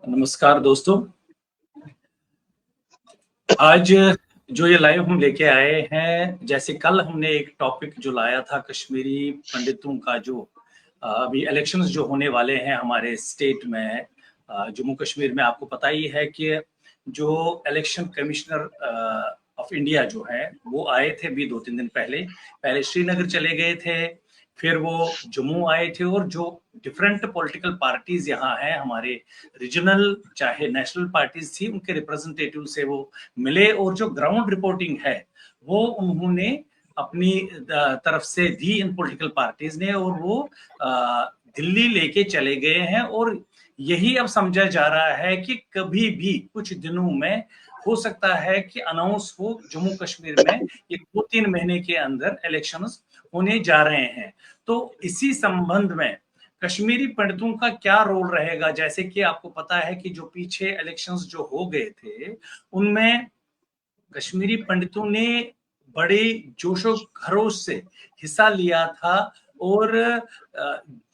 नमस्कार दोस्तों, आज जो ये लाइव हम लेके आए हैं, जैसे कल हमने एक टॉपिक जो लाया था कश्मीरी पंडितों का, जो अभी इलेक्शंस जो होने वाले हैं हमारे स्टेट में, जम्मू कश्मीर में। आपको पता ही है कि जो इलेक्शन कमिश्नर ऑफ इंडिया जो है वो आए थे अभी 2-3 दिन पहले श्रीनगर चले गए थे, फिर वो जम्मू आए थे, और जो डिफरेंट पॉलिटिकल पार्टीज यहाँ हैं हमारे रीजनल चाहे नेशनल पार्टीज थी, उनके रिप्रेजेंटेटिव से वो मिले, और जो ग्राउंड रिपोर्टिंग है वो उन्होंने अपनी तरफ से दी इन पॉलिटिकल पार्टीज ने, और वो दिल्ली लेके चले गए हैं। और यही अब समझा जा रहा है कि कभी भी कुछ दिनों में हो सकता है कि अनाउंस हो जम्मू कश्मीर में ये 2-3 महीने के अंदर इलेक्शंस होने जा रहे हैं। तो इसी संबंध में कश्मीरी पंडितों का क्या रोल रहेगा, जैसे कि आपको पता है कि जो पीछे इलेक्शंस जो हो गए थे उनमें कश्मीरी पंडितों ने बड़े जोशो खरोश से हिस्सा लिया था, और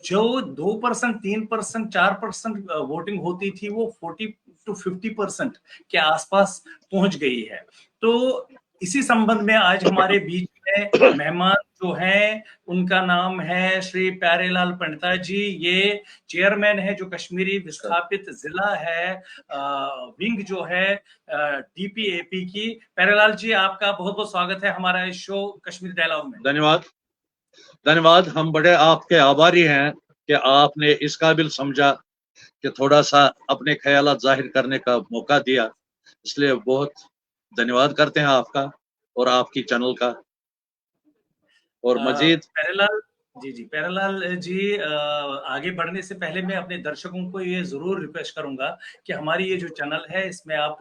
जो 2%, 3%, 4% वोटिंग होती थी वो 40 to 50% के आसपास पहुंच गई है। तो इसी संबंध में आज हमारे बीच में मेहमान जो हैं उनका नाम है श्री प्यारेलाल पंडिता जी। ये चेयरमैन है जो कश्मीरी विस्थापित जिला है, विंग जो है डीपीएपी की। प्यारेलाल जी, आपका बहुत बहुत स्वागत है हमारा इस शो कश्मीर डायलॉग में। धन्यवाद। हम बड़े आपके आभारी हैं कि आपने इस काबिल समझा कि थोड़ा सा अपने ख्यालात जाहिर करने का मौका दिया, इसलिए बहुत धन्यवाद करते हैं आपका और आपकी चैनल का। और मजीद प्यारेलाल जी, आगे बढ़ने से पहले मैं अपने दर्शकों को ये जरूर रिक्वेस्ट करूंगा कि हमारी ये जो चैनल है इसमें आप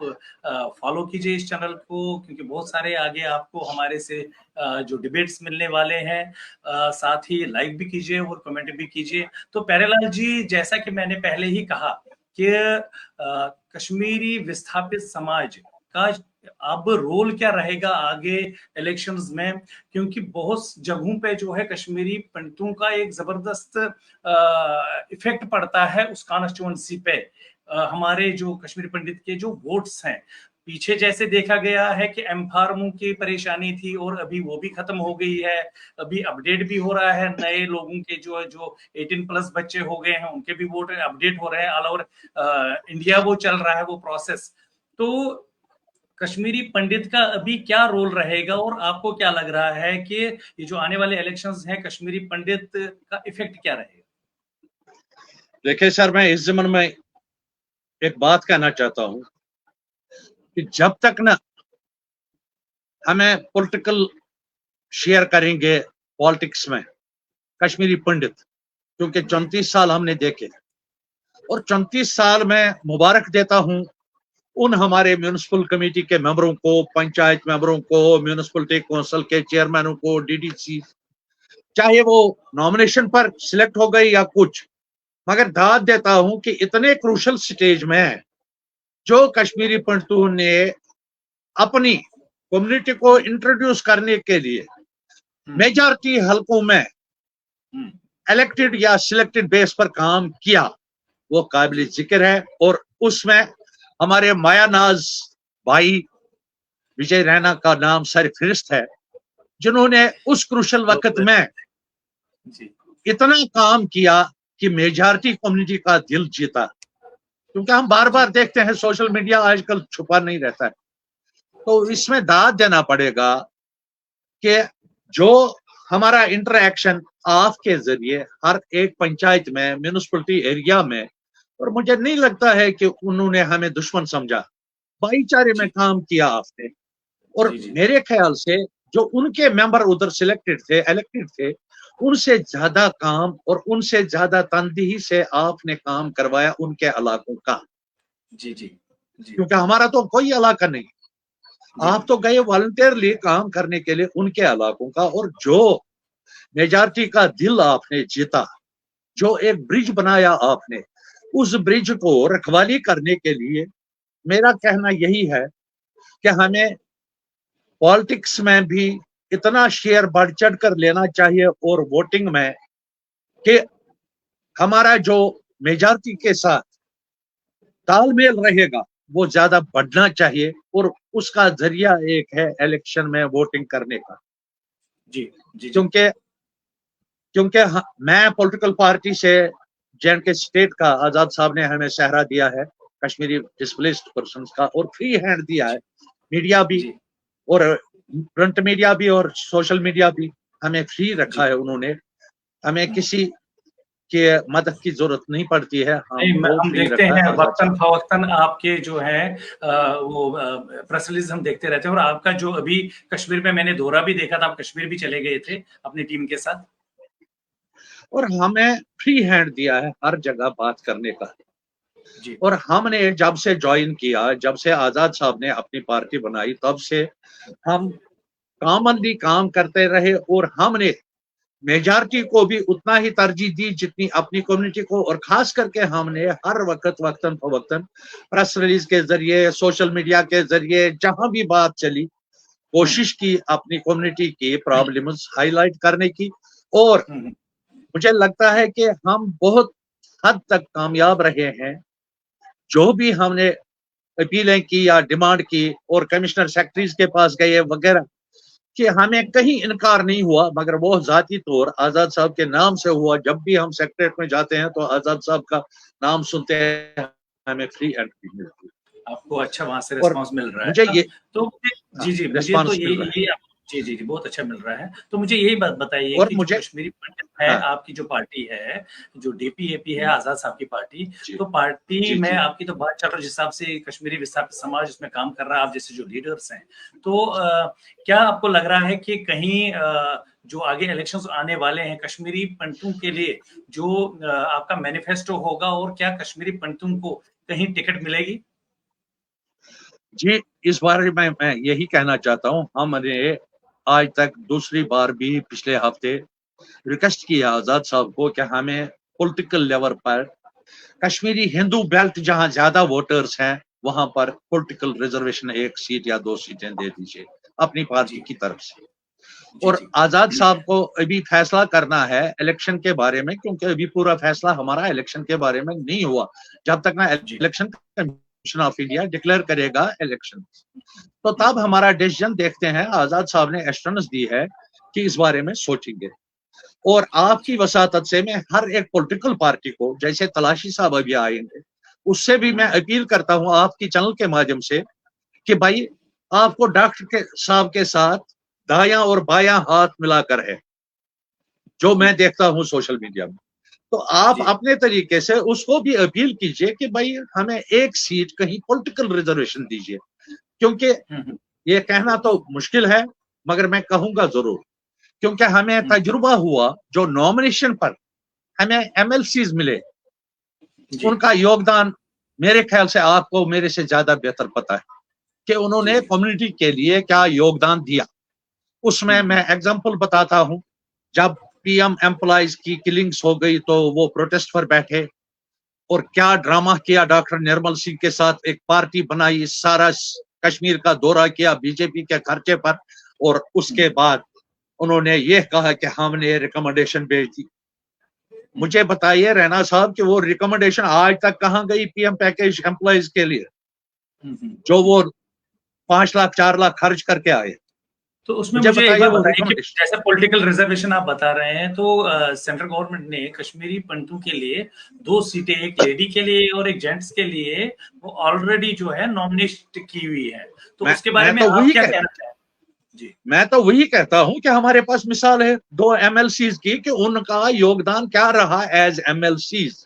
फॉलो कीजिए इस चैनल को, क्योंकि बहुत सारे आगे आपको हमारे से जो डिबेट्स मिलने वाले हैं, साथ ही लाइक भी कीजिए और कमेंट भी कीजिए। तो प्यारेलाल जी, जैसा कि मैंने पहले ही कहा कि कश्मीरी विस्थापित समाज का अब रोल क्या रहेगा आगे इलेक्शंस में, क्योंकि बहुत जगहों पे जो है कश्मीरी पंडितों का एक जबरदस्त इफेक्ट पड़ता है उस कॉन्स्टिट्यूएंसी पे। हमारे जो कश्मीरी पंडित के जो वोट्स हैं, पीछे जैसे देखा गया है कि एम्फार्मों की परेशानी थी और अभी वो भी खत्म हो गई है, अभी अपडेट भी हो रहा है, नए लोगों के जो 18+ बच्चे हो गए हैं उनके भी वोट अपडेट हो रहे हैं। ऑल ओवर इंडिया वो चल रहा है वो प्रोसेस। तो कश्मीरी पंडित का अभी क्या रोल रहेगा, और आपको क्या लग रहा है कि ये जो आने वाले इलेक्शंस हैं कश्मीरी पंडित का इफेक्ट क्या रहेगा? देखिए सर, मैं इस ज़मन में एक बात कहना चाहता हूं कि जब तक ना हमें पॉलिटिकल शेयर करेंगे पॉलिटिक्स में कश्मीरी पंडित, क्योंकि 34 साल हमने देखे, और 34 साल में मुबारक देता हूं उन हमारे म्यूनिसिपल कमेटी के मेंबरों को, पंचायत मेंबरों को, म्यूनिसिपलिटी काउंसिल के चेयरमैनों को, डीडीसी, चाहे वो नॉमिनेशन पर सिलेक्ट हो गए या कुछ, मगर दाद देता हूं कि इतने क्रूशल स्टेज में जो कश्मीरी पंडितों ने अपनी कम्युनिटी को इंट्रोड्यूस करने के लिए मेजॉरिटी हलकों में इलेक्टेड या सिलेक्टेड बेस पर काम किया, वो काबिल जिक्र है। और उसमें हमारे मायानाज भाई विजय रैना का नाम सरफहरिस्त है, जिन्होंने उस क्रूशल वक्त में इतना काम किया कि मेजॉरिटी कम्युनिटी का दिल जीता। क्योंकि हम बार बार देखते हैं सोशल मीडिया आजकल छुपा नहीं रहता है, तो इसमें दाद देना पड़ेगा कि जो हमारा इंटरएक्शन आपके जरिए हर एक पंचायत में, म्यूनिसिपलिटी एरिया में, और मुझे नहीं लगता है कि उन्होंने हमें दुश्मन समझा, भाईचारे में काम किया आपने। और मेरे ख्याल से जो उनके मेंबर उधर सिलेक्टेड थे, इलेक्टेड थे, उनसे ज्यादा काम और उनसे ज्यादा तनदेही से आपने काम करवाया उनके इलाकों का। क्योंकि हमारा तो कोई इलाका नहीं, आप तो गए वॉलंटियरली काम करने के लिए उनके इलाकों का, और जो मेजॉरिटी का दिल आपने जीता, जो एक ब्रिज बनाया आपने, उस ब्रिज को रखवाली करने के लिए मेरा कहना यही है कि हमें पॉलिटिक्स में भी इतना शेयर बढ़ चढ़ कर लेना चाहिए और वोटिंग में कि हमारा जो मेजॉरिटी के साथ तालमेल रहेगा वो ज्यादा बढ़ना चाहिए, और उसका जरिया एक है इलेक्शन में वोटिंग करने का। जी जी जी क्योंकि क्योंकि मैं पॉलिटिकल पार्टी से J&K स्टेट का आजाद साहब ने हमें सहरा दिया है, कश्मीरी डिस्प्लेस्ड पर्सन का, और फ्री हैंड दिया है। मीडिया भी जी और प्रिंट मीडिया भी और सोशल मीडिया भी हमें फ्री रखा जी। है उन्होंने। हमें किसी की मदद की जरूरत नहीं पड़ती है, नहीं, हमको हम फ्री देखते रखा है हैं आजाद वक्तन साहब। फवक्तन आपके जो है वो प्रेस रिलीज हम देखते रहते हैं, और आपका जो अभी कश्मीर में मैंने दौरा भी देखा था, आप कश्मीर भी चले गए थे अपनी टीम के साथ। और हमें फ्री हैंड दिया है हर जगह बात करने का। जी और हमने जब से ज्वाइन किया, जब से आजाद साहब ने अपनी पार्टी बनाई, तब से हम कॉमनली काम करते रहे, और हमने मेजॉरिटी को भी उतना ही तरजीह दी जितनी अपनी कम्युनिटी को। और खास करके हमने हर वक्त वक्तन फवक्तन प्रेस रिलीज के जरिए, सोशल मीडिया के जरिए, जहां भी बात चली, कोशिश की अपनी कम्युनिटी की प्रॉब्लम्स हाईलाइट करने की। और मुझे लगता है कि हम बहुत हद तक कामयाब रहे हैं। जो भी हमने अपीलें की या डिमांड की और कमिश्नर सेक्रेटरीज के पास गए वगैरह, कि हमें कहीं इनकार नहीं हुआ, मगर वो जाती तौर आजाद साहब के नाम से हुआ। जब भी हम सेक्रेटरीट में जाते हैं तो आजाद साहब का नाम सुनते हैं, हमें फ्री एंट्री मिलती है। आपको अच्छा वहां से और रिस्पांस मिल रहा मुझे है। ये तो जी जी, मुझे तो रिस्पांस मिल रहा है। ये जी जी जी बहुत अच्छा मिल रहा है। तो मुझे यही बात बताइए और कि जो मुझे कश्मीरी पंडित है, हाँ आपकी जो पार्टी है, जो डीपीएपी है, आजाद साहब की पार्टी, जी तो पार्टी जी में जी आपकी तो बात चल रही है, जिस हिसाब से कश्मीरी विस्थापित समाज उसमें काम कर रहा है, आप जैसे जो लीडर्स हैं, तो क्या आपको लग रहा है कि कहीं जो आगे इलेक्शंस आने वाले हैं कश्मीरी पंडितों के लिए, जो आपका मैनिफेस्टो होगा, और क्या कश्मीरी पंडितों को कहीं टिकट मिलेगी? जी, इस बारे में मैं यही कहना चाहता हूँ। हमने आज तक दूसरी बार भी पिछले हफ्ते रिक्वेस्ट किया आजाद साहब को कि हमें पॉलिटिकल लेवल पर कश्मीरी हिंदू बेल्ट जहां ज्यादा वोटर्स हैं वहां पर पॉलिटिकल रिजर्वेशन 1 सीट या 2 सीटें दे दीजिए अपनी पार्टी जी की तरफ से। जी और जी आजाद साहब को अभी फैसला करना है इलेक्शन के बारे में, क्योंकि अभी पूरा फैसला हमारा इलेक्शन के बारे में नहीं हुआ। जब तक ना जी election commission of India declare करेगा इलेक्शन, तो तब हमारा डिसीजन देखते हैं। आजाद साहब ने एश्योरेंस दी है कि इस बारे में सोचेंगे। और आपकी वसातत से मैं हर एक पॉलिटिकल पार्टी को, जैसे तलाशी साहब अभी आएंगे, उससे भी मैं अपील करता हूं आपकी चैनल के माध्यम से कि भाई आपको डॉक्टर के साहब के साथ दायां और बायां हाथ मिलाकर है, जो मैं देखता हूं सोशल मीडिया में। तो आप जी अपने तरीके से उसको भी अपील कीजिए कि भाई हमें 1 सीट कहीं पॉलिटिकल रिजर्वेशन दीजिए। क्योंकि हम्म ये कहना तो मुश्किल है, मगर मैं कहूंगा जरूर, क्योंकि हमें हम्म, तजुर्बा हुआ जो नॉमिनेशन पर हमें एमएलसीज मिले, जी उनका योगदान मेरे ख्याल से आपको मेरे से ज्यादा बेहतर पता है कि जी उन्होंने जी कम्युनिटी के लिए क्या योगदान दिया। उसमें हम्म मैं एग्जांपल बताता हूं, जब पीएम एम्प्लॉइज की किलिंग्स हो गई तो वो प्रोटेस्ट पर बैठे, और क्या ड्रामा किया डॉक्टर निर्मल सिंह के साथ, एक पार्टी बनाई, सारा कश्मीर का दौरा किया बीजेपी के खर्चे पर, और उसके बाद उन्होंने ये कहा कि हमने रिकमेंडेशन भेज दी। मुझे बताइए रैना साहब कि वो रिकमेंडेशन आज तक कहां गई पीएम पैकेज एम्प्लॉइज के लिए, जो हम्म। वो 5 लाख 4 लाख खर्च करके आए। तो उसमें मुझे मुझे एक बताइए बात वो बताइए कि रिकमेंडेशन। जैसे पॉलिटिकल रिजर्वेशन आप बता रहे हैं, तो सेंट्रल गवर्नमेंट ने कश्मीरी पंडितों के लिए 2 सीटें, एक लेडी के लिए और एक जेंट्स के लिए, वो ऑलरेडी जो है नॉमिनेट की हुई है। तो मैं उसके बारे मैं में तो आप वही क्या कहता कहना चाहेंगे? जी मैं तो वही कहता हूं कि हमारे पास मिसाल है 2 एमएलसीज की, कि उनका योगदान क्या रहा एज एमएलसीज।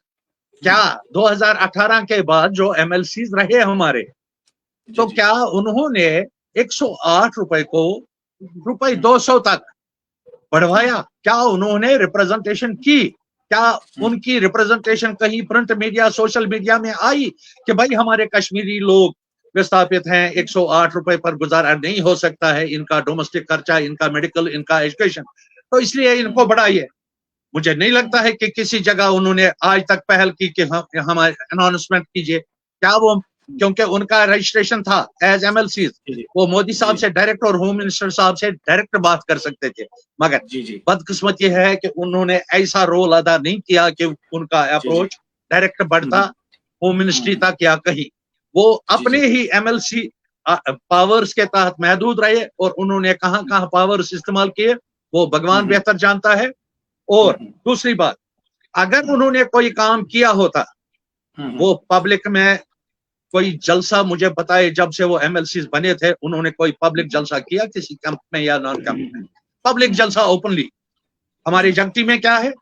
क्या 2018 के बाद जो एमएलसीज रहे हमारे, जी तो जी क्या उन्होंने 108 रुपए को रुपए हम्म 200 तक हम्म बढ़वाया? क्या उन्होंने रिप्रेजेंटेशन की? क्या हम्म उनकी रिप्रेजेंटेशन कहीं प्रिंट मीडिया, सोशल मीडिया में आई कि भाई हमारे कश्मीरी लोग विस्थापित हैं, 108 रुपए पर गुजारा नहीं हो सकता है, इनका डोमेस्टिक खर्चा, इनका मेडिकल, इनका एजुकेशन, तो इसलिए इनको हम्म बढ़ाइए? मुझे नहीं लगता है कि किसी जगह उन्होंने आज तक पहल की कि हम हमारे अनाउंसमेंट कीजिए। क्या वो क्योंकि उनका रजिस्ट्रेशन था एज एमएलसी, वो मोदी साहब से डायरेक्ट और होम मिनिस्टर साहब से डायरेक्ट बात कर सकते थे, मगर बदकिस्मत ये है कि उन्होंने ऐसा रोल अदा नहीं किया कि उनका अप्रोच डायरेक्ट बढ़ता होम मिनिस्ट्री तक या कहीं। वो अपने ही एमएलसी पावर्स के तहत महदूद रहे और उन्होंने कहां कहां पावर्स इस्तेमाल किए वो भगवान बेहतर जानता है। और दूसरी बात, अगर उन्होंने कोई काम किया होता, वो पब्लिक में कोई जलसा मुझे बताए, जब से वो एमएलसी बने थे उन्होंने कोई पब्लिक जलसा किया किसी कैंप में या नॉन कैंप में? पब्लिक जलसा ओपनली हमारी जगती में क्या है,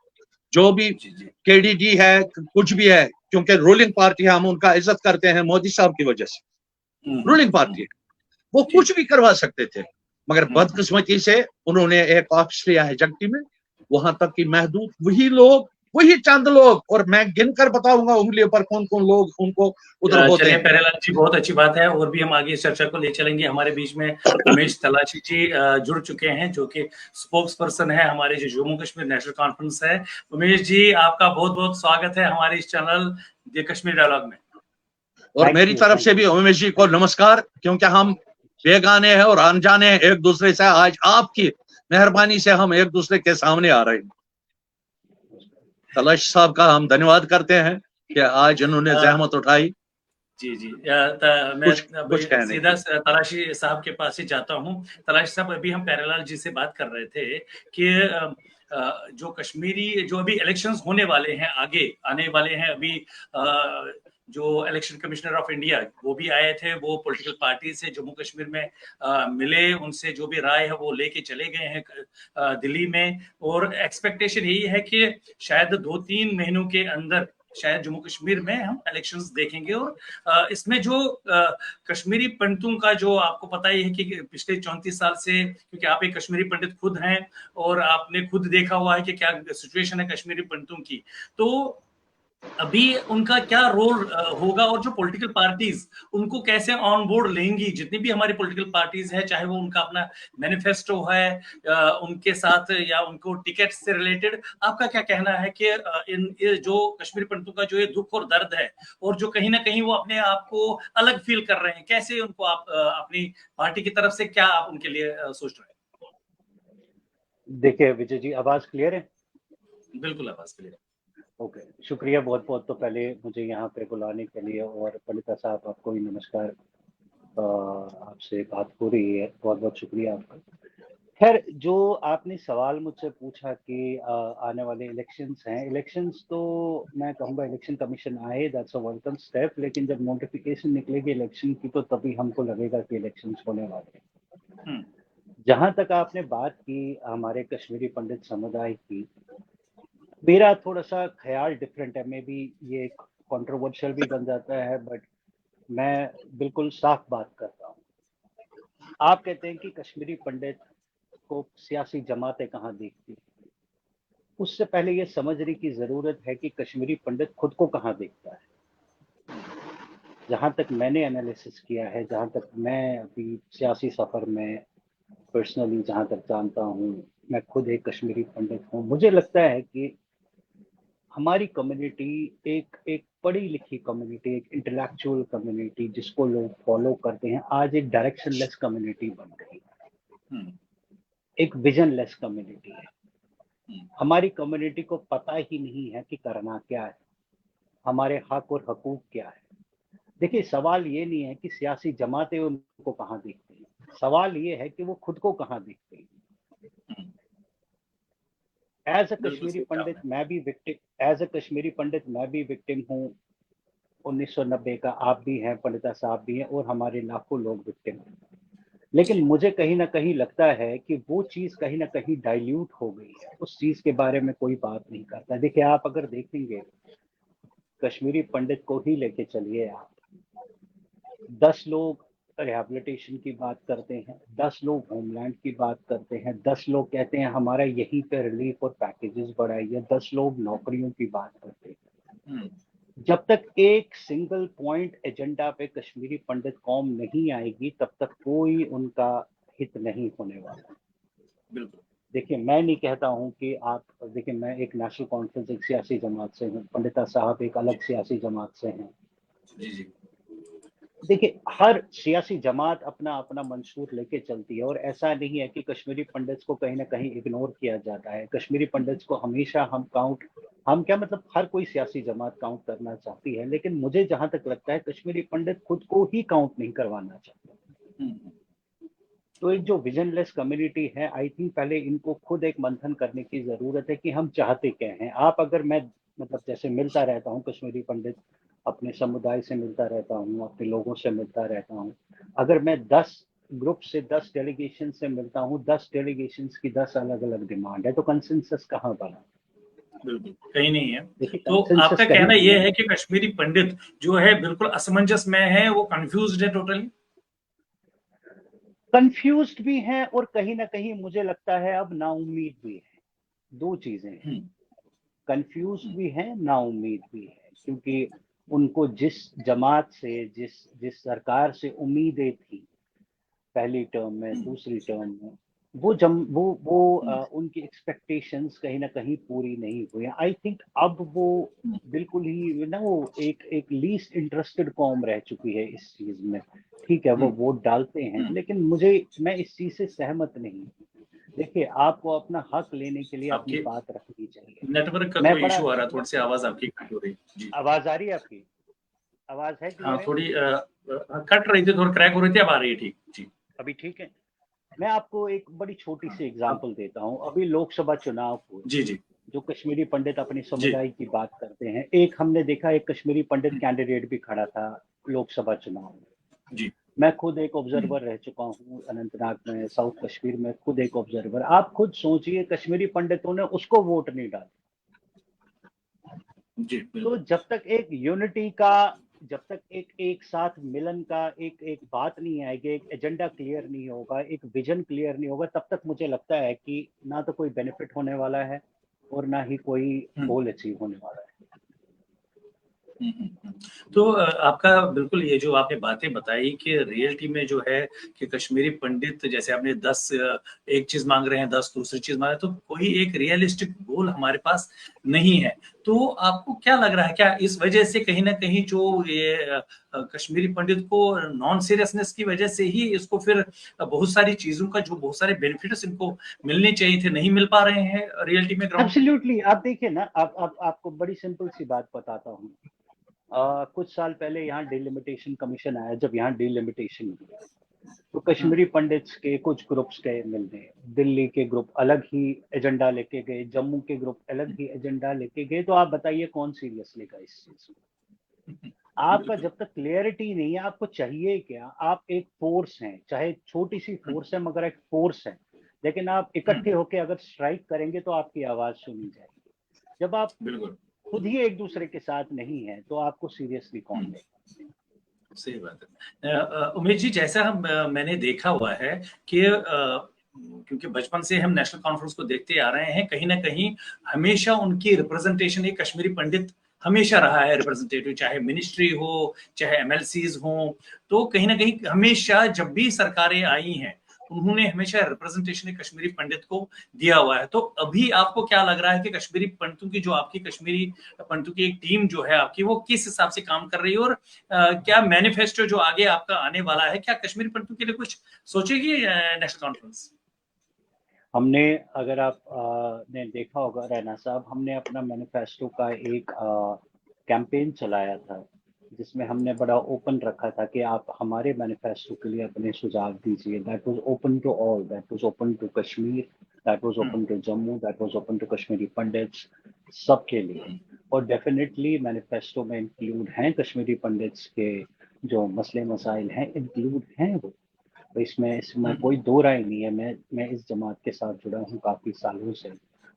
जो भी केडीडी है कुछ भी है, क्योंकि रूलिंग पार्टी है, हम उनका इज्जत करते हैं मोदी साहब की वजह से, रूलिंग पार्टी है, वो कुछ भी करवा सकते थे, मगर बदकिस्मती से उन्होंने एक ऑफिस लिया है जगती में, वहां तक की महदूद वही लोग, वही चंद लोग, और मैं गिनकर बताऊंगा उंगलियों पर कौन कौन लोग उनको उधर होते हैं। प्यारेलाल जी बहुत अच्छी बात है, और भी हम आगे इस चर्चा को ले चलेंगे। हमारे बीच में उमेश तलाशी जी जुड़ चुके हैं, जो कि स्पोक्स पर्सन है हमारे जो जम्मू कश्मीर नेशनल कॉन्फ्रेंस है। उमेश जी, आपका बहुत बहुत स्वागत है हमारे इस चैनल द कश्मीर डायलॉग में। और मेरी तरफ से भी उमेश जी को नमस्कार, क्योंकि हम बेगाने हैं और अनजाने हैं एक दूसरे से, आज आपकी मेहरबानी से हम एक दूसरे के सामने आ रहे हैं। तलाश साहब का हम धन्यवाद करते हैं कि आज इन्होंने जहमत उठाई। जी मैं सीधा तलाशी साहब के पास ही जाता हूँ। तलाशी साहब, अभी हम प्यारेलाल जी से बात कर रहे थे कि जो कश्मीरी जो अभी इलेक्शंस होने वाले हैं, आगे आने वाले हैं, अभी जो इलेक्शन कमिश्नर ऑफ इंडिया वो भी आए थे, वो पॉलिटिकल पार्टी से जम्मू कश्मीर में मिले, उनसे जो भी राय है वो लेके चले गए हैं दिल्ली में, और एक्सपेक्टेशन यही है कि शायद 2-3 महीनों के अंदर शायद जम्मू कश्मीर में हम इलेक्शंस देखेंगे। और इसमें जो कश्मीरी पंडितों का, जो आपको पता ही है कि पिछले 34 साल से, क्योंकि आप एक कश्मीरी पंडित खुद हैं और आपने खुद देखा हुआ है कि क्या सिचुएशन है कश्मीरी पंडितों की, तो अभी उनका क्या रोल होगा, और जो पॉलिटिकल पार्टीज उनको कैसे ऑन बोर्ड लेंगी, जितनी भी हमारी पॉलिटिकल पार्टीज है, चाहे वो उनका अपना मैनिफेस्टो है उनके साथ, या उनको टिकट से रिलेटेड, आपका क्या कहना है कि इन जो कश्मीरी पंडितों का जो ये दुख और दर्द है, और जो कहीं ना कहीं वो अपने आप को अलग फील कर रहे हैं, कैसे उनको आप अपनी पार्टी की तरफ से क्या आप उनके लिए सोच रहे हैं? देखिए विजय जी, आवाज क्लियर है? बिल्कुल आवाज क्लियर है। ओके, शुक्रिया बहुत बहुत। तो पहले मुझे यहाँ पे बुलाने के लिए, और पंडिता साहब आपको भी नमस्कार, आपसे बात हो रही है, बहुत बहुत शुक्रिया आपका। खैर, जो आपने सवाल मुझसे पूछा कि आने वाले इलेक्शंस हैं, इलेक्शंस तो मैं कहूँगा इलेक्शन कमीशन आए, दैट्स अ वेलकम स्टेप, लेकिन जब नोटिफिकेशन निकलेगी इलेक्शन की तो तभी हमको लगेगा कि इलेक्शंस होने वाले हैं। जहां तक आपने बात की हमारे कश्मीरी पंडित समुदाय की, मेरा थोड़ा सा ख्याल डिफरेंट है। मे बी ये कंट्रोवर्शियल भी बन जाता है, बट मैं बिल्कुल साफ बात करता हूँ। आप कहते हैं कि कश्मीरी पंडित को सियासी जमातें कहाँ देखती हैं, उससे पहले ये समझने की जरूरत है कि कश्मीरी पंडित खुद को कहाँ देखता है। जहां तक मैंने एनालिसिस किया है, जहां तक मैं अभी सियासी सफर में पर्सनली जहां तक जानता हूँ, मैं खुद एक कश्मीरी पंडित हूँ, मुझे लगता है कि हमारी कम्युनिटी एक पढ़ी लिखी कम्युनिटी, एक इंटेलेक्चुअल कम्युनिटी जिसको लोग फॉलो करते हैं, आज एक डायरेक्शनलेस कम्युनिटी बन गई है, एक विजनलेस कम्युनिटी है। हमारी कम्युनिटी को पता ही नहीं है कि करना क्या है, हमारे हक और हकूक क्या है। देखिए, सवाल ये नहीं है कि सियासी जमातें उनको कहाँ देखती हैं, सवाल ये है कि वो खुद को कहाँ देखते हैं। एज अ कश्मीरी पंडित मैं भी विक्टिम हूँ 1990 का, आप भी हैं, पंडिता साहब भी हैं, और हमारे लाखों लोग विक्टिम हैं। लेकिन मुझे कहीं ना कहीं लगता है कि वो चीज कहीं ना कहीं डाइल्यूट हो गई है, उस चीज के बारे में कोई बात नहीं करता। देखिए, आप अगर देखेंगे कश्मीरी पंडित को ही लेके चलिए, आप 10 लोग रिहैबिलिटेशन की बात करते हैं, 10 लोग होमलैंड की बात करते हैं, 10 लोग कहते हैं हमारा यहीं पे रिलीफ और पैकेजेस बढ़ाइए, 10 लोग नौकरियों की बात करते हैं। जब तक एक सिंगल पॉइंट एजेंडा पे कश्मीरी पंडित कौम नहीं आएगी, तब तक कोई उनका हित नहीं होने वाला। बिल्कुल। देखिए, मैं नहीं कहता हूं कि आप, देखिए मैं एक नेशनल कॉन्फ्रेंस, एक सियासी जमात से हूँ, पंडिता साहब एक अलग सियासी जमात से हैं। जी जी। देखिए, हर सियासी जमात अपना अपना मंशूर लेके चलती है और ऐसा नहीं है कि कश्मीरी पंडित्स को कहीं ना कहीं इग्नोर किया जाता है। कश्मीरी पंडित्स को हमेशा हम क्या मतलब हर कोई सियासी जमात काउंट करना चाहती है, लेकिन मुझे जहां तक लगता है कश्मीरी पंडित खुद को ही काउंट नहीं करवाना चाहते। तो एक जो विजनलेस कम्युनिटी है, आई थिंक पहले इनको खुद एक मंथन करने की जरूरत है कि हम चाहते क्या हैं। आप अगर मैं मतलब जैसे मिलता रहता हूँ कश्मीरी पंडित, अपने समुदाय से मिलता रहता हूँ, अपने लोगों से मिलता रहता हूँ। अगर मैं 10 ग्रुप से 10 डेलीगेशन से मिलता हूँ, 10 डेलीगेशन की 10 अलग अलग डिमांड है, तो कंसेंसस कहाँ बना? बिल्कुल कहीं नहीं है। देखिए तो कंसेंसस आपका कहीं कहना नहीं यह है। है कि कश्मीरी पंडित जो है बिल्कुल असमंजस में है, वो कंफ्यूज्ड है टोटली। कंफ्यूज्ड भी हैं और कहीं ना कहीं मुझे लगता है अब नाउम्मीद भी है। दो चीजें हैं, हम्म, कंफ्यूज हम्म, भी है, नाउम्मीद भी है, क्योंकि उनको जिस जमात से जिस जिस सरकार से उम्मीदें थी पहली टर्म में, हम्म, दूसरी टर्म में, वो हम्म, उनकी एक्सपेक्टेशंस कहीं ना कहीं पूरी नहीं हुई। आई थिंक अब वो हम्म, बिल्कुल ही ना वो एक एक लीस्ट इंटरेस्टेड कॉम रह चुकी है इस चीज में। ठीक है, वो हम्म, वोट डालते हैं, हम्म। लेकिन मैं इस चीज से सहमत नहीं। देखिए, आपको अपना हक लेने के लिए अपनी आपके बात रखनी चाहिए। नेटवर्क का मैं कोई बड़ा इशू आ रहा है, थोड़ी सी आवाज आपकी कट हो रही है जी। आवाज आ रही है आपकी? आवाज है, हाँ क्लियर है? थोड़ी कट रही थी, थोड़ी क्रैक हो रही थी, अब आ रही है ठीक जी। अभी ठीक है। मैं आपको एक बड़ी छोटी हाँ सी अब एग्जांपल देता हूँ। अभी लोकसभा चुनाव हुए, जी जी जो कश्मीरी पंडित अपने जी। समुदाय की बात करते हैं, एक हमने देखा एक कश्मीरी पंडित हम्म, कैंडिडेट भी खड़ा था लोकसभा चुनाव में। जी। मैं खुद एक हम्म, ऑब्जर्वर रह चुका हूँ अनंतनाग में, साउथ कश्मीर में, खुद एक ऑब्जर्वर। आप खुद सोचिए, कश्मीरी पंडितों ने उसको वोट नहीं डाला। जी तो बिल्कुल। जब तक एक यूनिटी का, जब तक एक एक साथ मिलन का एक एक बात नहीं आएगी, एक एजेंडा क्लियर नहीं होगा, एक विजन क्लियर नहीं होगा, तब तक मुझे लगता है कि ना तो कोई बेनिफिट होने वाला है और ना ही कोई हम्म, गोल अचीव होने वाला है। हम्म, तो आपका बिल्कुल ये जो आपने बातें बताई कि रियलिटी में जो है कि कश्मीरी पंडित जैसे आपने 10 एक चीज मांग रहे हैं, 10 दूसरी चीज मांग रहे हैं, तो कोई एक रियलिस्टिक गोल हमारे पास नहीं है। तो आपको क्या लग रहा है, क्या इस वजह से कहीं ना कहीं जो ये कश्मीरी पंडित को नॉन सीरियसनेस की वजह से ही इसको फिर बहुत सारी चीजों का जो बहुत सारे बेनिफिट्स इनको मिलने चाहिए थे, नहीं मिल पा रहे हैं रियलिटी में ग्राउंड पे? एब्सोल्युटली। आप देखिए ना, आप आपको बड़ी सिंपल सी बात बताता हूँ। कुछ साल पहले यहाँ डिलिमिटेशन कमीशन आया, जब यहाँ डिलिमिटेशन हुई तो हम्म, कश्मीरी पंडित्स के कुछ ग्रुप्स गए मिलने। दिल्ली के ग्रुप अलग ही एजेंडा लेके गए, जम्मू के ग्रुप अलग ही एजेंडा लेके गए। तो आप बताइए कौन सीरियस लेगा इस चीज को? आपका बिल्कुल। जब तक क्लियरिटी नहीं है, आपको चाहिए क्या? आप एक फोर्स हैं, चाहे छोटी सी हम्म, फोर्स है मगर एक फोर्स है, लेकिन आप इकट्ठे हम्म, होकर अगर स्ट्राइक करेंगे तो आपकी आवाज सुनी जाएगी। जब आप बिल्कुल। खुद ही एक दूसरे के साथ नहीं है तो आपको सीरियसली कौन हम्म, लेगा? सही बात है। उमेश जी, जैसा मैंने देखा हुआ है कि क्योंकि बचपन से हम नेशनल कॉन्फ्रेंस को देखते आ रहे हैं, कहीं ना कहीं हमेशा उनकी रिप्रेजेंटेशन एक कश्मीरी पंडित हमेशा रहा है रिप्रेजेंटेटिव, चाहे मिनिस्ट्री हो चाहे एमएलसीज हो। तो कहीं ना कहीं हमेशा जब भी सरकारें आई हैं, उन्होंने हमेशा रिप्रेजेंटेशन एक कश्मीरी पंडित को दिया हुआ है। तो अभी आपको क्या लग रहा है कि कश्मीरी पंडितों की जो आपकी कश्मीरी पंडितों की एक टीम जो है आपकी, वो किस हिसाब से काम कर रही है? और क्या मैनिफेस्टो जो आगे आपका आने वाला है, क्या कश्मीरी पंडितों के लिए कुछ सोचेगी नेशनल कॉन्फ्रेंस? हमने, अगर आप ने देखा होगा रैना साहब, हमने अपना मैनिफेस्टो का एक कैंपेन चलाया था, जिसमें हमने बड़ा ओपन रखा था कि आप हमारे मैनिफेस्टो के लिए अपने सुझाव दीजिए। That was open to all, that was open to Kashmir, that was open to Jammu, that was open to Kashmiri pandits, सबके लिए। और डेफिनेटली मैनिफेस्टो में इंक्लूड हैं कश्मीरी पंडित्स के जो मसले मसाइल हैं, इंक्लूड हैं वो। तो इसमें कोई दो राय नहीं है। मैं इस जमात के साथ जुड़ा हूँ काफी सालों से।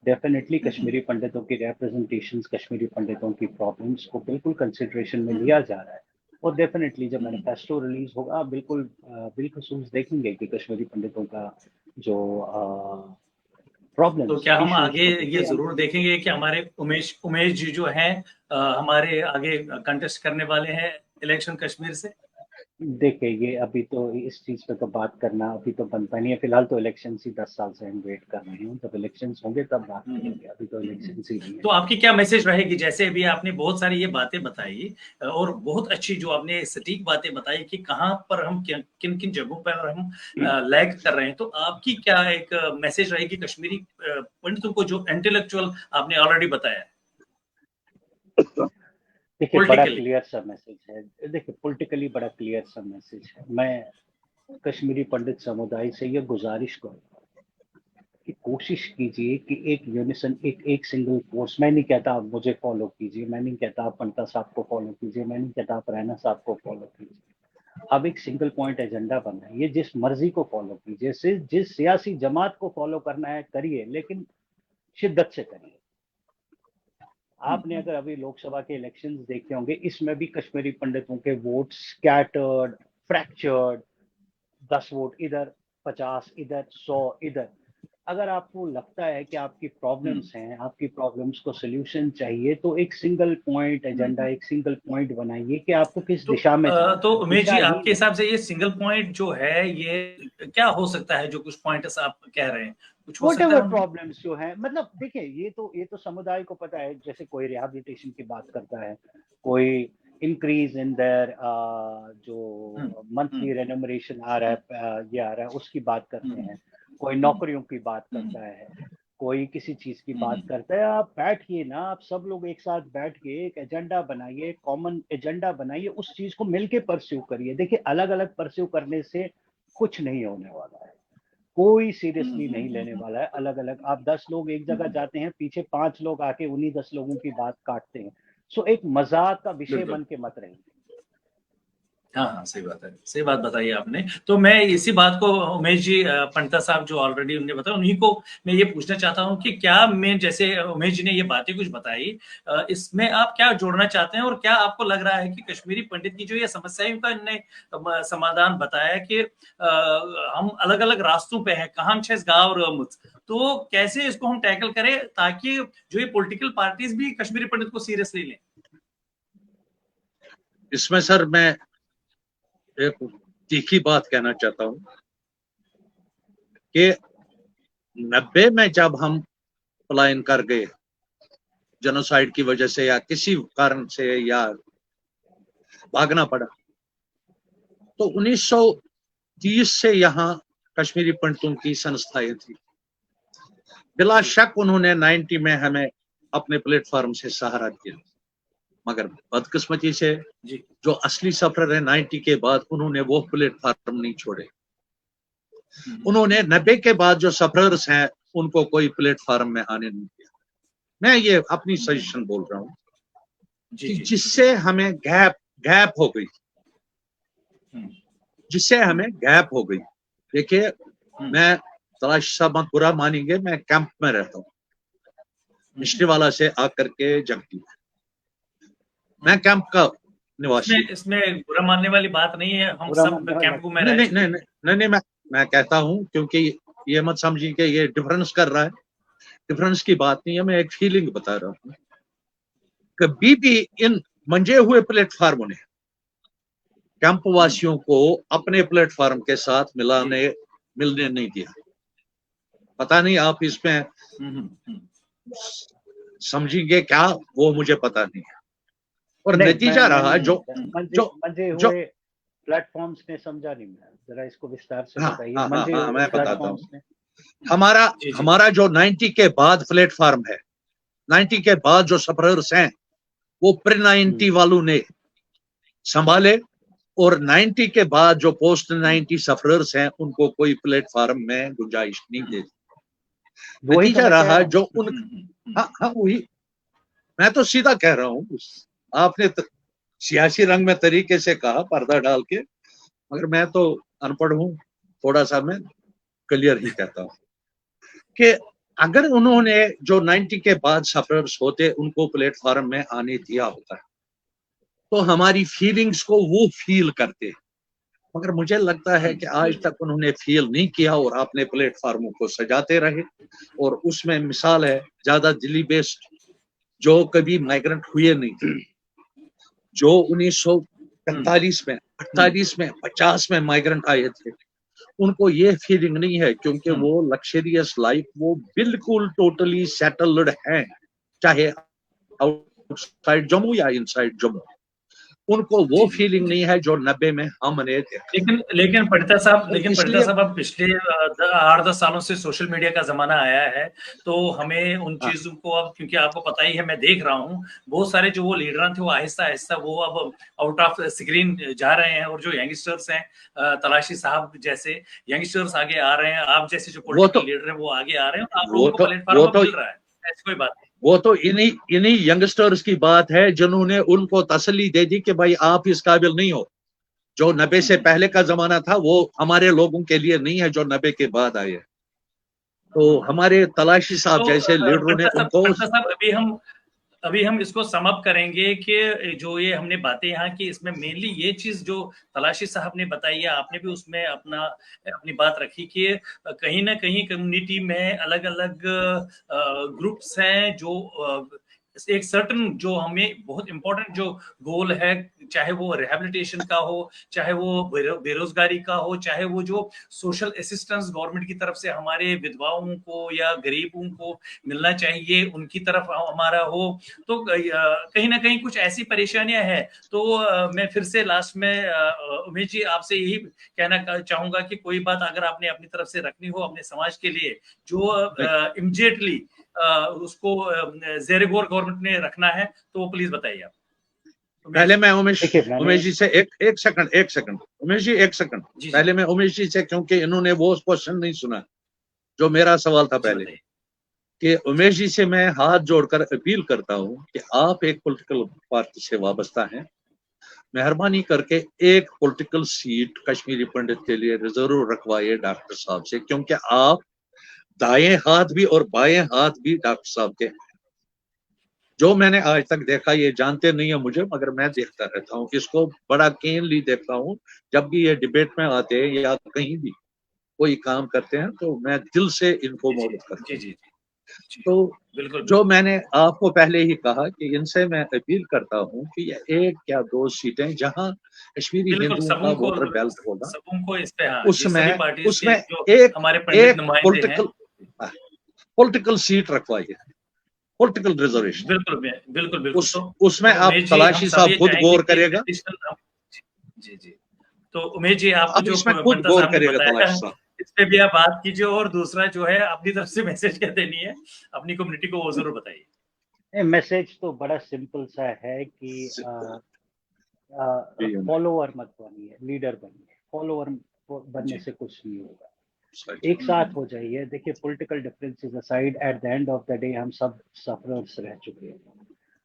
डेफिनेटली कश्मीरी पंडितों की रिप्रेजेंटेशन, कश्मीरी पंडितों की प्रॉब्लम्स को बिल्कुल कंसिडरेशन में लिया जा रहा है। और डेफिनेटली जब मैनिफेस्टो रिलीज होगा, आप बिल्कुल बिलखसूस देखेंगे कि कश्मीरी पंडितों का जो तो प्रॉब्लम्स, क्या हम इश्यूज आगे को ये लेके हम जरूर देखेंगे कि हमारे उमेश उमेश जी जो हैं हमारे आगे कंटेस्ट करने वाले हैं इलेक्शन कश्मीर से? देखिए, ये अभी तो इस चीज़ पे तो बात करना अभी तो बनता नहीं है। फिलहाल तो इलेक्शंस ही 10 साल से हम वेट कर रहे हैं। जब इलेक्शंस होंगे तब बात करेंगे, अभी तो इलेक्शंस ही नहीं है। तो आपकी क्या मैसेज रहेगी? जैसे अभी आपने बहुत सारी ये बातें बताई और बहुत अच्छी जो आपने सटीक बातें बताई कि कहाँ पर हम किन-किन जगहों पर हम लैग कर रहे हैं। तो आपकी क्या एक मैसेज रहेगी कश्मीरी पंडितों को जो इंटेलेक्चुअल आपने ऑलरेडी बताया है? देखिए, बड़ा पॉलिटिकली। क्लियर सा मैसेज है। देखिए, पॉलिटिकली बड़ा क्लियर सा मैसेज है। मैं कश्मीरी पंडित समुदाय से ये गुज़ारिश करूँगा कि कोशिश कीजिए कि एक यूनिसन एक सिंगल फोर्स, मैं नहीं कहता आप मुझे फॉलो कीजिए, मैं नहीं कहता आप पंडिता साहब को फॉलो कीजिए, मैं नहीं कहता आप रैना साहब को फॉलो कीजिए। आप एक सिंगल पॉइंट एजेंडा बनाइए, जिस मर्जी को फॉलो कीजिए, जिस सियासी जमात को फॉलो करना है करिए, लेकिन शिद्दत से करिए। आपने अगर अभी लोकसभा के इलेक्शंस देखे होंगे, इसमें भी कश्मीरी पंडितों के वोट स्कैटर्ड, फ्रैक्चर्ड, 10 वोट इधर, 50 इधर, 100 इधर। अगर आपको लगता है कि आपकी प्रॉब्लम्स हैं, आपकी प्रॉब्लम्स को सॉल्यूशन चाहिए, तो एक सिंगल पॉइंट एजेंडा, एक सिंगल पॉइंट बनाइए कि आपको किस दिशा में जाना तो है, उमेश जी, दिशाहीन आपके है। हिसाब से ये सिंगल पॉइंट जो है, ये क्या हो सकता है जो कुछ पॉइंट्स आप कह रहे हैं? कुछ हो सकता व्हाटएवर है उनमें? प्रॉब्लम्स जो है, मतलब देखिए, ये तो समुदाय को पता है। जैसे कोई रिहैबिलिटेशन की बात करता है, कोई इंक्रीज इन देयर हुँ, जो हुँ, मंथली रेन्यूमरेशन आ रहा है, ये आ रहा है, उसकी बात करते हुँ, हैं। कोई हुँ, नौकरियों की बात हुँ, करता है, कोई किसी चीज की हुँ, बात करता है। आप बैठिए ना, आप सब लोग एक साथ बैठ के एक एजेंडा बनाइए, कॉमन एजेंडा बनाइए, उस चीज को मिलके परस्यू करिए। देखिए, अलग अलग परस्यू करने से कुछ नहीं होने वाला है, कोई हुँ, सीरियसली हुँ, नहीं हुँ, लेने हुँ, वाला है। अलग अलग आप 10 लोग एक जगह हुँ, जाते हैं, पीछे 5 लोग आके उन्हीं 10 लोगों की बात काटते हैं। सो एक मजाक का विषय बिल्कुल। बन के मत रहिए। हाँ, हाँ, सही बात है। सही बात बताई आपने। तो मैं इसी बात को उमेश जी पंडिता साहब जो ऑलरेडी उन्होंने बताया, उन्हीं को मैं ये पूछना चाहता हूँ कि क्या मैं जैसे उमेश जी ने ये बातें कुछ बताई, इसमें आप क्या जोड़ना चाहते हैं और क्या आपको लग रहा है कि कश्मीरी पंडित की जो ये समस्या है, उनका इन्होंने समाधान बताया कि हम अलग-अलग रास्तों पे हैं, कहाँ छेस गाँव रमुत। तो कैसे इसको हम टैकल करें ताकि जो ये पॉलिटिकल पार्टीज भी कश्मीरी पंडित को सीरियसली लें? इसमें सर मैं एक तीखी बात कहना चाहता हूं कि 90 में जब हम पलायन कर गए जेनोसाइड की वजह से या किसी कारण से या भागना पड़ा, तो 1930 से यहाँ कश्मीरी पंडितों की संस्थाएं थी। बिला शक उन्होंने 90 में हमें अपने प्लेटफॉर्म से सहारा दिया, मगर बदकिस्मती से जी। जो असली सफर है 90 के बाद, उन्होंने वो प्लेटफॉर्म नहीं छोड़े। उन्होंने 90 के बाद जो सफरर्स हैं उनको कोई प्लेटफॉर्म में आने नहीं दिया। मैं ये अपनी सजेशन बोल रहा हूँ जी, कि जी, जिससे हमें गैप हो गई, जिससे हमें गैप हो गई। देखिए, मैं तलाश साहब मत बुरा मानेंगे, मैं कैंप में रहता हूँ, मिश्री वाला से आकर के जगती, मैं कैंप का निवासी। इसमें इसमें बुरा मानने वाली बात नहीं है, हम बुरा सब मानने वाला कैंपों में नहीं रह नहीं चुके नहीं हैं। नहीं नहीं, मैं कहता हूँ, क्योंकि ये मत समझिए कि ये डिफरेंस कर रहा है, डिफरेंस की बात नहीं है, मैं एक फीलिंग बता रहा हूँ। कभी भी इन मंजे हुए प्लेटफॉर्म ने कैंप वासियों को अपने प्लेटफॉर्म के साथ मिलने नहीं दिया। पता नहीं आप इसमें समझेंगे क्या, वो मुझे पता नहीं है। और नहीं, नतीजा रहा जो मंजे जो मंजे जो हुए प्लेटफॉर्म्स ने समझा नहीं। मैं जरा इसको विस्तार से हाँ बताइए। हाँ हाँ मंजे हाँ, हुए मैं बताता हूँ। प्लेटफॉर्म्स ने। हमारा जी, जी। हमारा जो 90 के बाद प्लेटफॉर्म है, 90 के बाद जो सफरर्स हैं, वो प्री 90 वालों ने संभाले, और 90 के बाद जो पोस्ट 90 सफरर्स हैं उनको कोई प्लेटफॉर्म में गुंजाइश नहीं देती। वही तो नतीजा मैं कह रहा रहा हूँ। जो उन हाँ हाँ वही मैं तो सीधा कह रहा हूँ। आपने सियासी रंग में तरीके से कहा, पर्दा डाल के, मगर मैं तो अनपढ़ हूँ, थोड़ा सा मैं क्लियर ही कहता हूँ कि अगर उन्होंने जो 90 के बाद सफरर्स होते उनको प्लेटफॉर्म में आने दिया होता, तो हमारी फीलिंग्स को वो फील करते। मगर मुझे लगता है कि आज तक उन्होंने फील नहीं किया और अपने प्लेटफॉर्मों को सजाते रहे। और उसमें मिसाल है ज्यादा दिल्ली बेस्ड जो कभी माइग्रेंट हुए नहीं थे, जो 1945 में 48 में 50 में माइग्रेंट आए थे, उनको ये फीलिंग नहीं है क्योंकि वो लग्जरियस लाइफ वो बिल्कुल टोटली सेटल्ड हैं, चाहे आउटसाइड जम्मू या इनसाइड जम्मू, उनको वो फीलिंग नहीं है जो 90 में हमने देखा। लेकिन पंडिता साहब अब पिछले 8-10 सालों से सोशल मीडिया का जमाना आया है, तो हमें उन चीजों को अब, क्योंकि आपको पता ही है, मैं देख रहा हूँ बहुत सारे जो वो लीडर थे वो आहिस्ता आहिस्ता वो अब आउट ऑफ स्क्रीन जा रहे हैं, और जो यंगस्टर्स हैं, तलाशी साहब जैसे यंगस्टर्स आगे आ रहे हैं, आप जैसे जो पॉलिटिकल लीडर हैं वो आगे आ रहे हैं, आप लोगों को प्लेटफॉर्म मिल रहा है, ऐसी कोई बात नहीं। वो तो इन्हीं यंगस्टर्स की बात है जिन्होंने उनको तसल्ली दे दी कि भाई आप इस काबिल नहीं हो। जो 90 से पहले का जमाना था वो हमारे लोगों के लिए नहीं है जो 90 के बाद आए। तो हमारे तलाशी साहब जैसे लीडरों ने उनको, अभी हम इसको समअप करेंगे कि जो ये हमने बातें यहाँ की, इसमें मेनली ये चीज जो तलाशी साहब ने बताई है, आपने भी उसमें अपनी बात रखी कि कहीं ना कहीं कम्युनिटी में अलग अलग ग्रुप्स हैं जो एक सर्टन जो हमें बहुत इंपॉर्टेंट जो गोल है, चाहे वो रिहैबिलिटेशन का हो, चाहे वो बेरोजगारी का हो, चाहे वो जो सोशल असिस्टेंस गवर्नमेंट की तरफ से हमारे विधवाओं को या गरीबों को मिलना चाहिए उनकी तरफ हमारा हो, तो कहीं ना कहीं कुछ ऐसी परेशानियां हैं। तो मैं फिर से लास्ट में उमेश जी आपसे यही कहना चाहूंगा कि कोई बात अगर आपने अपनी तरफ से रखनी हो अपने समाज के लिए जो इमीडिएटली उसको ज़ेरे गौर गवर्नमेंट ने रखना है, तो वो प्लीज बताइए आप। पहले मैं उमेश जी से एक सेकंड उमेश जी, एक सेकंड पहले मैं उमेश जी से, क्योंकि इन्होंने वो क्वेश्चन नहीं सुना जो मेरा सवाल था पहले, कि उमेश जी से मैं हाथ जोड़कर अपील करता हूं कि आप एक पॉलिटिकल पार्टी से वाबस्ता हैं, मेहरबानी करके एक पॉलिटिकल सीट कश्मीरी पंडित के लिए रिजर्व रखवाइए डॉक्टर साहब से, क्योंकि आप दाएं हाथ भी और बाएं हाथ भी डॉक्टर साहब के। जो मैंने आज तक देखा, ये जानते नहीं है मुझे, मगर मैं देखता रहता हूँ, इसको बड़ा कीनली देखता हूँ। जब भी ये डिबेट में आते हैं या कहीं भी कोई काम करते हैं तो मैं दिल से इनको मदद करता हूँ। तो बिल्कुल, जो मैंने आपको पहले ही कहा कि इनसे मैं अपील करता हूँ कि एक या दो सीटें जहां कश्मीरी हिंदुओं का वोटर बेल्ट होगा, उसमें एक पॉलिटिकल सीट रखवाइए, पॉलिटिकल रिजर्वेशन। बिल्कुल उसमें आप तलाशी साहब खुद गौर करेगा। जी तो उमेश जी आप जो इसमें खुद गौर करेगा तलाशी साहब, इस पे भी आप बात कीजिए, और दूसरा जो है अपनी तरफ से मैसेज क्या देनी है अपनी कम्युनिटी को वो जरूर बताइए। मैसेज तो बड़ा सिंपल सा है कि फॉलोअर मत बनिए, लीडर बनिए। फॉलोअर बनने से कुछ नहीं होगा, एक साथ हो जाइए। देखिए political differences aside, at the end of the day हम सब सफरर्स रह चुके हैं।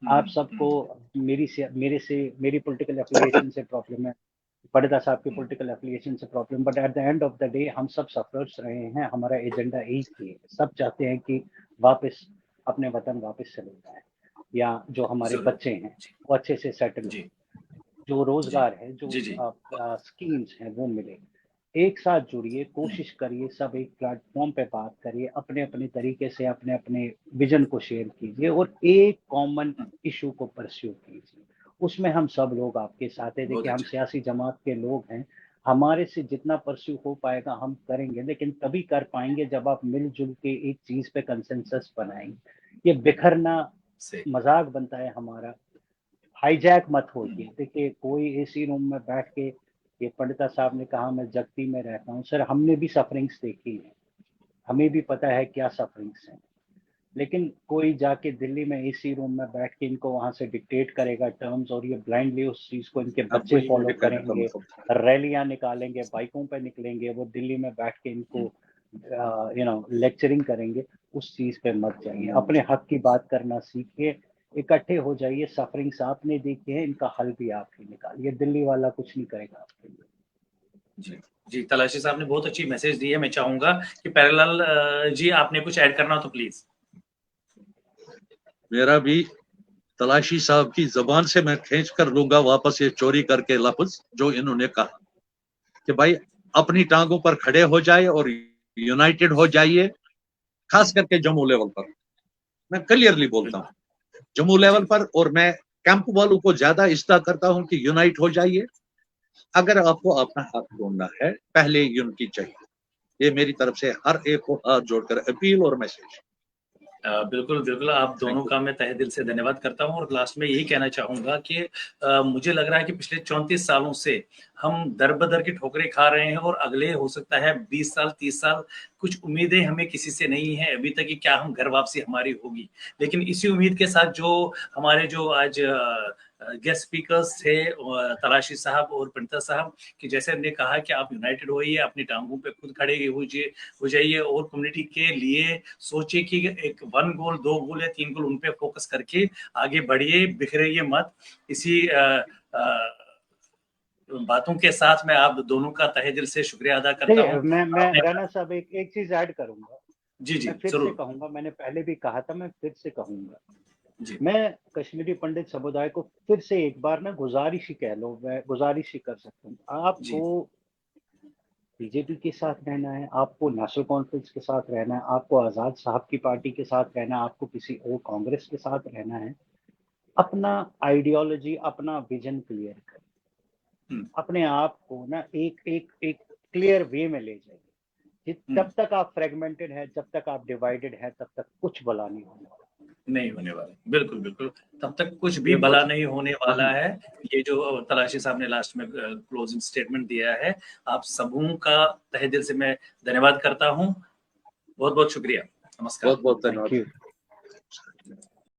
आप सबको मेरी पॉलिटिकल एफिलिएशन से प्रॉब्लम है, पंडिता साहब की पॉलिटिकल एफिलिएशन से problem, but at the end of the day हम सब सफरर्स रहे हैं। हमारा एजेंडा एक ही है, सब चाहते हैं कि वापस अपने वतन वापस चले जाए, या जो हमारे बच्चे हैं वो अच्छे से सेटल हो, जो रोजगार है, जो स्कीम्स हैं वो मिले। एक साथ जुड़िए, कोशिश करिए, सब एक प्लेटफॉर्म पे बात करिए, अपने अपने तरीके से अपने अपने विजन को शेयर कीजिए और एक कॉमन इशू को परस्यू कीजिए। उसमें हम सब लोग आपके साथ हैं। देखिए हम सियासी जमात के लोग हैं, हमारे से जितना परस्यू हो पाएगा हम करेंगे, लेकिन तभी कर पाएंगे जब आप मिलजुल के एक चीज पे कंसेंसस बनाएंगे। ये बिखरना मजाक बनता है हमारा, हाईजैक मत होइए। देखिए कोई एसी रूम में बैठ के, ये पंडिता साहब ने कहा मैं जगती में रहता हूँ, सर हमने भी सफरिंग्स देखी है, हमें भी पता है क्या सफरिंग्स हैं, लेकिन कोई जाके दिल्ली में एसी रूम में बैठ के इनको वहां से डिक्टेट करेगा टर्म्स, और ये ब्लाइंडली उस चीज को इनके बच्चे फॉलो करेंगे, रैलियां निकालेंगे, बाइकों पे निकलेंगे, वो दिल्ली में बैठ के इनको लेक्चरिंग करेंगे। उस चीज पे मत जाइए, अपने हक की बात करना सीखिए, इकट्ठे हो जाइए। सफरिंग्स आपने देखी है, इनका हल भी आप ही निकालिए, दिल्ली वाला कुछ नहीं करेगा आपके लिए। जी तलाशी साहब ने बहुत अच्छी मैसेज दी है। मैं चाहूंगा कि पैरेलल जी आपने कुछ ऐड करना हो तो प्लीज। मेरा भी तलाशी साहब की जबान से मैं खींच कर लूंगा वापस ये चोरी करके लफ्ज जो इन्होंने कहा कि भाई अपनी टांगों पर खड़े हो जाए और यूनाइटेड हो जाइए, खास करके जम्मू लेवल पर। मैं क्लियरली बोलता हूँ जम्मू लेवल पर, और मैं कैंप वालों को ज्यादा इस्ता करता हूं कि यूनाइट हो जाइए, अगर आपको अपना हक ढूंढना है, पहले यूनिटी चाहिए। ये मेरी तरफ से हर एक को हाथ जोड़कर अपील और मैसेज। बिल्कुल, बिल्कुल, आप दोनों का मैं तहे दिल से धन्यवाद करता हूँ और लास्ट में यही कहना चाहूँगा कि मुझे लग रहा है कि पिछले 34 सालों से हम दर-बदर की ठोकरें खा रहे हैं और अगले हो सकता है 20 साल, 30 साल कुछ उम्मीदें हमें किसी से नहीं हैं अभी तक कि क्या हम घर वापसी हमारी होगी। लेकिन इसी उम्मीद के साथ जो हमारे जो आज गेस्ट स्पीकर्स थे तलाशी साहब और पंडिता साहब कि जैसे हमने कहा कि आप यूनाइटेड होइए, अपनी टाँगों पे खुद खड़े हो जाइए और कम्युनिटी के लिए सोचिए कि एक 1 गोल, 2 गोल या 3 गोल उन पे फोकस करके आगे बढ़िए, बिखरिए मत। इसी बातों के साथ मैं आप दोनों का तहे दिल से शुक्रिया अदा करता हूँ। मैं राणा साहब एक चीज ऐड करूंगा। जी, जी, मैं फिर से ज़रूर। कहूंगा, मैंने पहले भी कहा था, मैं फिर से कहूंगा। जी, मैं कश्मीरी पंडित समुदाय को फिर से एक बार ना गुजारिश ही कह लो, मैं गुजारिश ही कर सकता हूँ। आपको जी, बीजेपी के साथ रहना है, आपको नेशनल कॉन्फ्रेंस के साथ रहना है, आपको आजाद साहब की पार्टी के साथ रहना है, आपको किसी और कांग्रेस के साथ रहना है, अपना आइडियोलॉजी, अपना विजन क्लियर करें। हुँ, अपने आप को ना एक एक एक क्लियर वे में ले जाइए। हुँ, जब तक आप फ्रेगमेंटेड है, जब तक आप डिवाइडेड है, तब तक कुछ भला नहीं होने वाला। नहीं होने वाला। बिल्कुल, बिल्कुल, तब तक कुछ भी ये भला मुझ नहीं होने वाला है। ये जो तलाशी साहब ने लास्ट में क्लोजिंग स्टेटमेंट दिया है, आप सबों का तहे दिल से मैं धन्यवाद करता हूँ। बहुत-बहुत शुक्रिया। नमस्कार। बहुत बहुत थैंक धन्यवाद। यू।